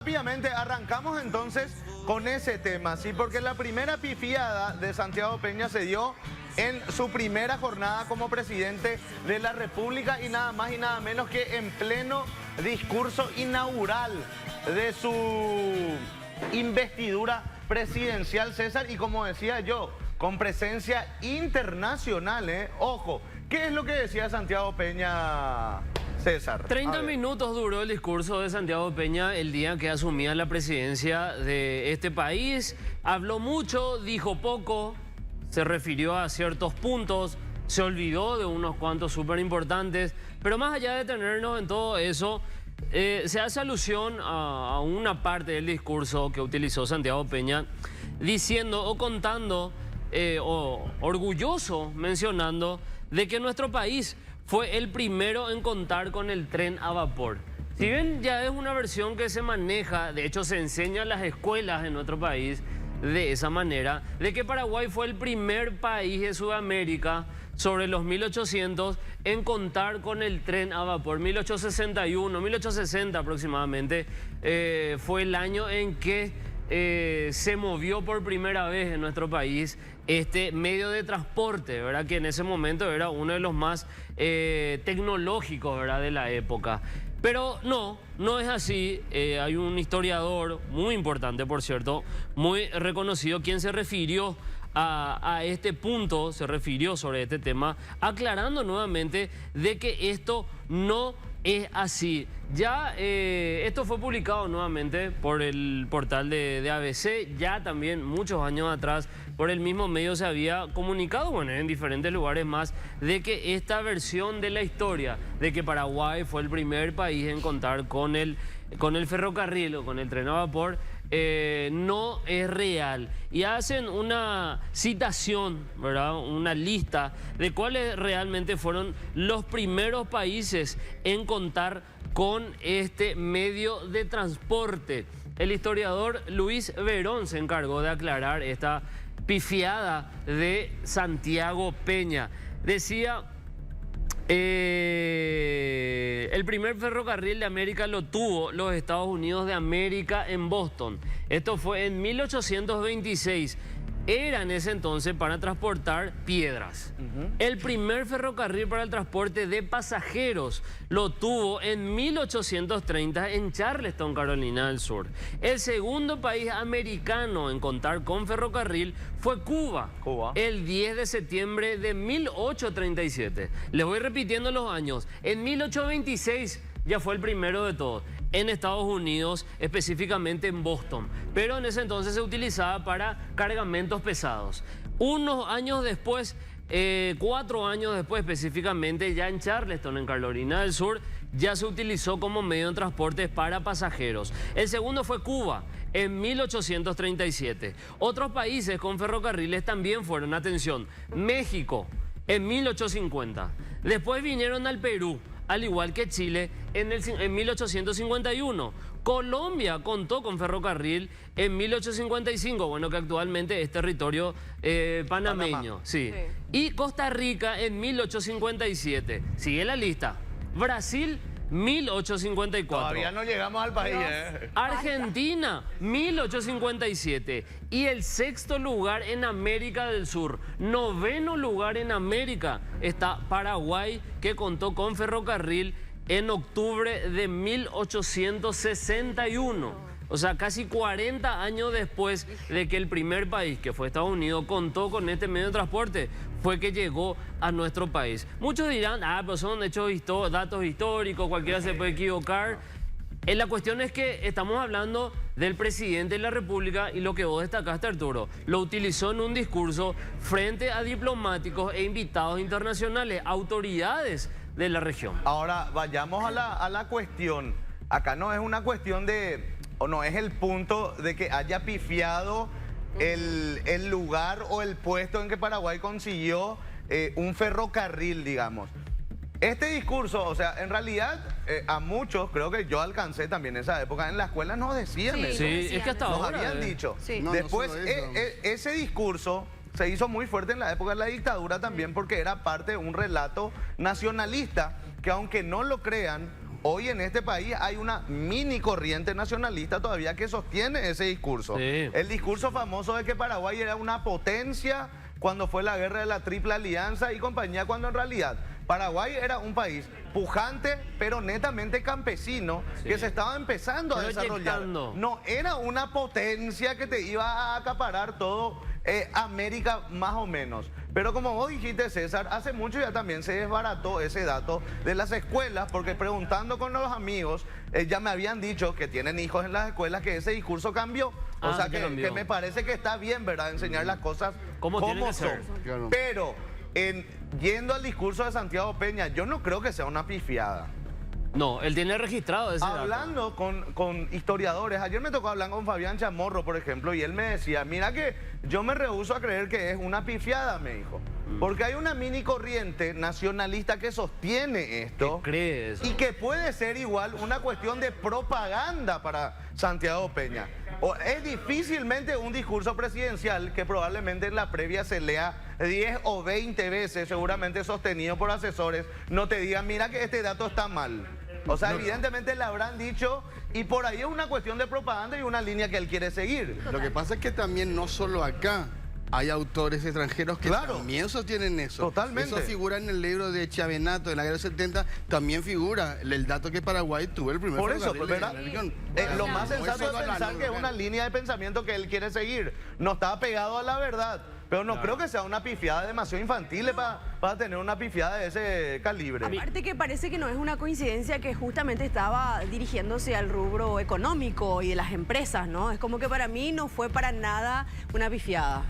Rápidamente arrancamos entonces con ese tema, ¿sí? Porque la primera pifiada de Santiago Peña se dio en su primera jornada como presidente de la República y nada más y nada menos que en pleno discurso inaugural de su investidura presidencial, César, y como decía yo, con presencia internacional, ¿eh? Ojo, ¿qué es lo que decía Santiago Peña, César? 30 minutos duró el discurso de Santiago Peña el día que asumía la presidencia de este país. Habló mucho, dijo poco, se refirió a ciertos puntos, se olvidó de unos cuantos súper importantes, pero más allá de detenernos en todo eso, se hace alusión a una parte del discurso que utilizó Santiago Peña, diciendo o contando, o orgulloso mencionando, de que nuestro país fue el primero en contar con el tren a vapor. Si bien ya es una versión que se maneja, de hecho se enseña en las escuelas en nuestro país de esa manera, de que Paraguay fue el primer país de Sudamérica sobre los 1800 en contar con el tren a vapor. 1861, 1860 aproximadamente fue el año en que se movió por primera vez en nuestro país este medio de transporte, ¿verdad? Que en ese momento era uno de los más tecnológicos, ¿verdad? De la época. Pero no es así. Hay un historiador muy importante, por cierto, muy reconocido, quien se refirió a este punto, se refirió sobre este tema, aclarando nuevamente de que esto no es así. Ya esto fue publicado nuevamente por el portal de ABC, ya también muchos años atrás por el mismo medio se había comunicado, bueno, en diferentes lugares más, de que esta versión de la historia, de que Paraguay fue el primer país en contar con el ferrocarril o con el tren a vapor, no es real. Y hacen una citación, ¿verdad? Una lista de cuáles realmente fueron los primeros países en contar con este medio de transporte. El historiador Luis Verón se encargó de aclarar esta pifiada de Santiago Peña. Decía: el primer ferrocarril de América lo tuvo los Estados Unidos de América en Boston. Esto fue en 1826. Era en ese entonces para transportar piedras. El primer ferrocarril para el transporte de pasajeros lo tuvo en 1830 en Charleston, Carolina del Sur. El segundo país americano en contar con ferrocarril fue Cuba. El 10 de septiembre de 1837. Les voy repitiendo los años. En 1826 ya fue el primero de todos. En Estados Unidos, específicamente en Boston. Pero en ese entonces se utilizaba para cargamentos pesados. Unos años después, 4 años después específicamente, ya en Charleston, en Carolina del Sur, ya se utilizó como medio de transporte para pasajeros. El segundo fue Cuba, en 1837. Otros países con ferrocarriles también fueron, atención, México, en 1850. Después vinieron al Perú, al igual que Chile, en 1851. Colombia contó con ferrocarril en 1855, bueno, que actualmente es territorio panameño. Sí. Y Costa Rica en 1857. Sigue la lista. Brasil, 1854. Todavía no llegamos al país, Argentina, 1857. Y el sexto lugar en América del Sur, noveno lugar en América, está Paraguay, que contó con ferrocarril en octubre de 1861. O sea, casi 40 años después de que el primer país, que fue Estados Unidos, contó con este medio de transporte, fue que llegó a nuestro país. Muchos dirán, pero son datos históricos, cualquiera se puede equivocar. La cuestión es que estamos hablando del presidente de la República y lo que vos destacaste, Arturo, lo utilizó en un discurso frente a diplomáticos e invitados internacionales, autoridades de la región. Ahora, vayamos a la cuestión. Acá no es una cuestión o no es el punto de que haya pifiado el lugar o el puesto en que Paraguay consiguió un ferrocarril, digamos. Este discurso, o sea, en realidad a muchos, creo que yo alcancé también en esa época, en la escuela nos decían eso. Sí, es que hasta nos ahora habían dicho. Sí. Después, ese discurso se hizo muy fuerte en la época de la dictadura también porque era parte de un relato nacionalista que, aunque no lo crean, hoy en este país hay una mini corriente nacionalista todavía que sostiene ese discurso. Sí. El discurso famoso de que Paraguay era una potencia cuando fue la guerra de la Triple Alianza y compañía, cuando en realidad Paraguay era un país pujante, pero netamente campesino, que se estaba empezando a desarrollar. No era una potencia que te iba a acaparar todo América más o menos. Pero como vos dijiste, César, hace mucho ya también se desbarató ese dato de las escuelas, porque preguntando con los amigos, ya me habían dicho que tienen hijos en las escuelas que ese discurso cambió. O sea que me parece que está bien, ¿verdad? Enseñar las cosas como son. Claro. Pero yendo al discurso de Santiago Peña, yo no creo que sea una pifiada. No, él tiene registrado ese Hablando con historiadores, ayer me tocó hablar con Fabián Chamorro, por ejemplo, y él me decía, mira que yo me rehúso a creer que es una pifiada, me dijo. Porque hay una mini corriente nacionalista que sostiene esto. ¿Qué cree eso? Y que puede ser igual una cuestión de propaganda para Santiago Peña. Es difícilmente un discurso presidencial que probablemente en la previa se lea 10 o 20 veces, seguramente sostenido por asesores, no te digan, mira que este dato está mal. O sea, evidentemente le habrán dicho, y por ahí es una cuestión de propaganda y una línea que él quiere seguir. Lo que pasa es que también no solo acá hay autores extranjeros que también sostienen eso. Totalmente. Eso figura en el libro de Chavenato, en la guerra del 70, también figura el dato que Paraguay tuvo el primer por eso, ¿verdad? Lo más No, sensato es pensar que es una línea de pensamiento que él quiere seguir. No está pegado a la verdad. Pero no creo que sea una pifiada demasiado infantil para tener una pifiada de ese calibre. Aparte que parece que no es una coincidencia que justamente estaba dirigiéndose al rubro económico y de las empresas, ¿no? Es como que para mí no fue para nada una pifiada.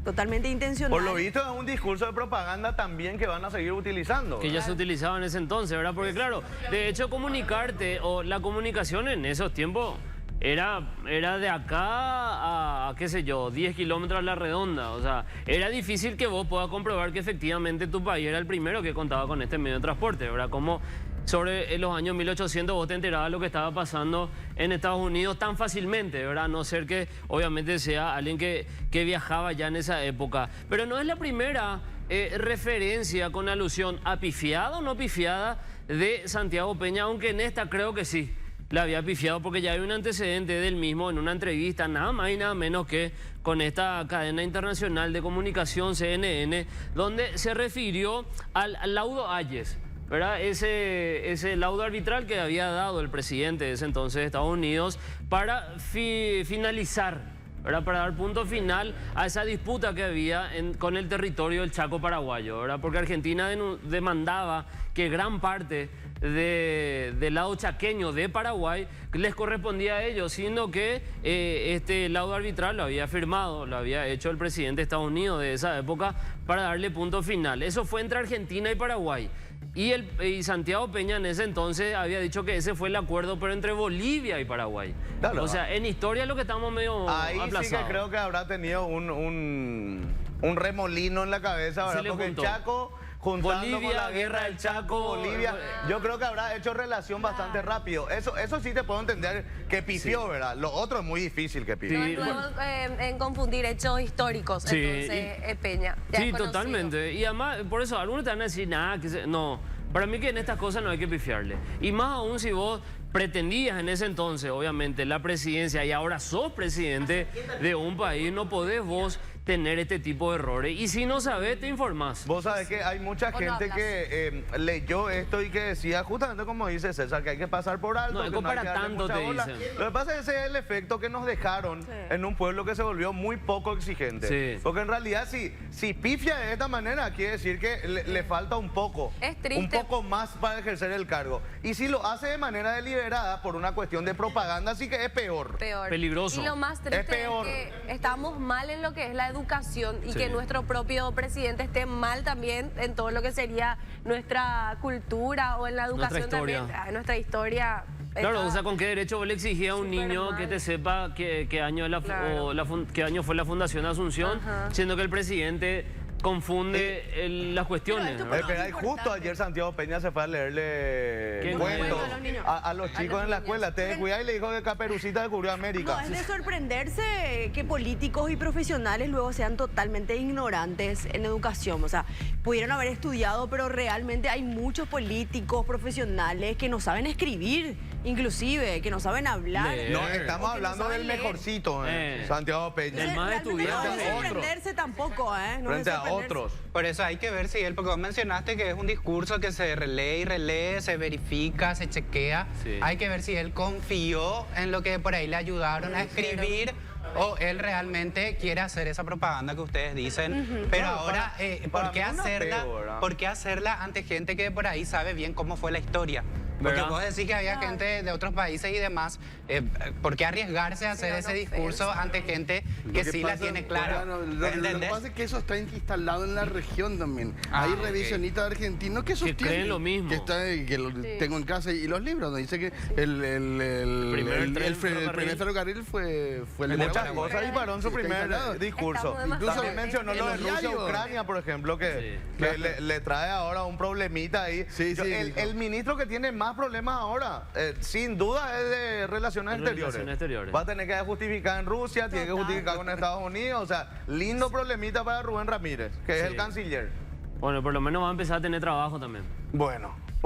Totalmente intencional. Por lo visto es un discurso de propaganda también que van a seguir utilizando. Que ya se utilizaba en ese entonces, ¿verdad? Porque claro, de hecho comunicarte o la comunicación en esos tiempos era de acá a, qué sé yo, 10 kilómetros a la redonda. O sea, era difícil que vos puedas comprobar que efectivamente tu país era el primero que contaba con este medio de transporte, ¿verdad? Como sobre los años 1800 vos te enterabas de lo que estaba pasando en Estados Unidos tan fácilmente, ¿verdad? A no ser que obviamente sea alguien que viajaba ya en esa época. Pero no es la primera referencia con alusión a pifiada o no pifiada de Santiago Peña, aunque en esta creo que sí la había pifiado, porque ya hay un antecedente del mismo en una entrevista, nada más y nada menos que con esta cadena internacional de comunicación, CNN, donde se refirió al laudo Hayes, ¿verdad? Ese laudo arbitral que había dado el presidente de ese entonces de Estados Unidos para finalizar, ¿verdad? Para dar punto final a esa disputa que había con el territorio del Chaco paraguayo, ¿verdad? Porque Argentina demandaba que gran parte del lado chaqueño de Paraguay les correspondía a ellos, siendo que este laudo arbitral lo había firmado, lo había hecho el presidente de Estados Unidos de esa época para darle punto final. Eso fue entre Argentina y Paraguay. Y Santiago Peña en ese entonces había dicho que ese fue el acuerdo, pero entre Bolivia y Paraguay. Claro, o sea, en historia es lo que estamos medio ahí aplazados. Sí que creo que habrá tenido un remolino en la cabeza, ¿verdad? Porque el Chaco, juntando Bolivia, con la guerra del Chaco, Bolivia, yo creo que habrá hecho relación bastante rápido. Eso sí te puedo entender que pifió, ¿verdad? Lo otro es muy difícil que pifió. Sí. Luego en confundir hechos históricos, sí. Entonces Peña. Sí, totalmente. Y además, por eso, algunos te van a decir, nada, no. Para mí que en estas cosas no hay que pifiarle. Y más aún si vos pretendías en ese entonces, obviamente, la presidencia y ahora sos presidente de un país, no podés vos tener este tipo de errores. Y si no sabés, te informás. Vos sabés que hay mucha gente que leyó esto y que decía, justamente como dice César, que hay que pasar por alto. No, para tanto te dicen. Lo que pasa es que ese es el efecto que nos dejaron en un pueblo que se volvió muy poco exigente. Sí. Porque en realidad, si pifia de esta manera, quiere decir que le falta un poco. Es triste. Un poco más para ejercer el cargo. Y si lo hace de manera deliberada por una cuestión de propaganda, sí que es peor. Peligroso. Y lo más triste es que estamos mal en lo que es la educación y que nuestro propio presidente esté mal también en todo lo que sería nuestra cultura o en la educación también, nuestra historia. Claro, o sea, ¿con qué derecho vos le exigías a un niño que te sepa qué año fue la fundación de Asunción, siendo que el presidente confunde las cuestiones. Pero esto ¿verdad? Pero ahí justo ayer Santiago Peña se fue a leerle ¿Qué cuentos cuento a los niños? a los chicos en la escuela. Te cuidado y le dijo que Caperucita descubrió América. No, es de sorprenderse que políticos y profesionales luego sean totalmente ignorantes en educación. O sea, pudieron haber estudiado, pero realmente hay muchos políticos profesionales que no saben escribir, inclusive, que no saben hablar. Leer. No, o que estamos no hablando saben del leer. mejorcito, Santiago Peña. El más Realmente estudiado. no es de Frente a otros. sorprenderse tampoco, ¿eh? No es Frente de a sorprenderse. otros. Por eso hay que ver si él, porque vos mencionaste que es un discurso que se relee y relee, se verifica, se chequea. Sí. Hay que ver si él confió en lo que por ahí le ayudaron a escribir o él realmente quiere hacer esa propaganda que ustedes dicen. Pero No, ahora, para ¿por qué mí un hacerla? apego, ¿verdad? ¿Por qué hacerla ante gente que por ahí sabe bien cómo fue la historia? Porque ¿Verdad? vos decís que había gente de otros países y demás. ¿Por qué arriesgarse a hacer ese discurso ante gente que sí la tiene clara? Lo que ¿Entendés? pasa es que eso está instalado en la región también. Hay ok. revisionistas argentinos que sostienen creen lo mismo. que lo tengo en casa y los libros donde dice que el primer ferrocarril fue el de Muchas Paraguay. cosas disparó en su Sí, está primer instalado. discurso. Estamos demasiado También mencionó en lo de los Rusia, diarios. Ucrania, por ejemplo, que, Sí. le trae ahora un problemita ahí. Sí, sí, el ministro que tiene más problemas ahora, sin duda, es de Relaciones Exteriores. Relaciones Exteriores. Va a tener que justificar en Rusia, tiene que Total. justificar con Estados Unidos. O sea, lindo problemita para Rubén Ramírez, que es Sí. el canciller. Bueno, por lo menos va a empezar a tener trabajo también. Bueno.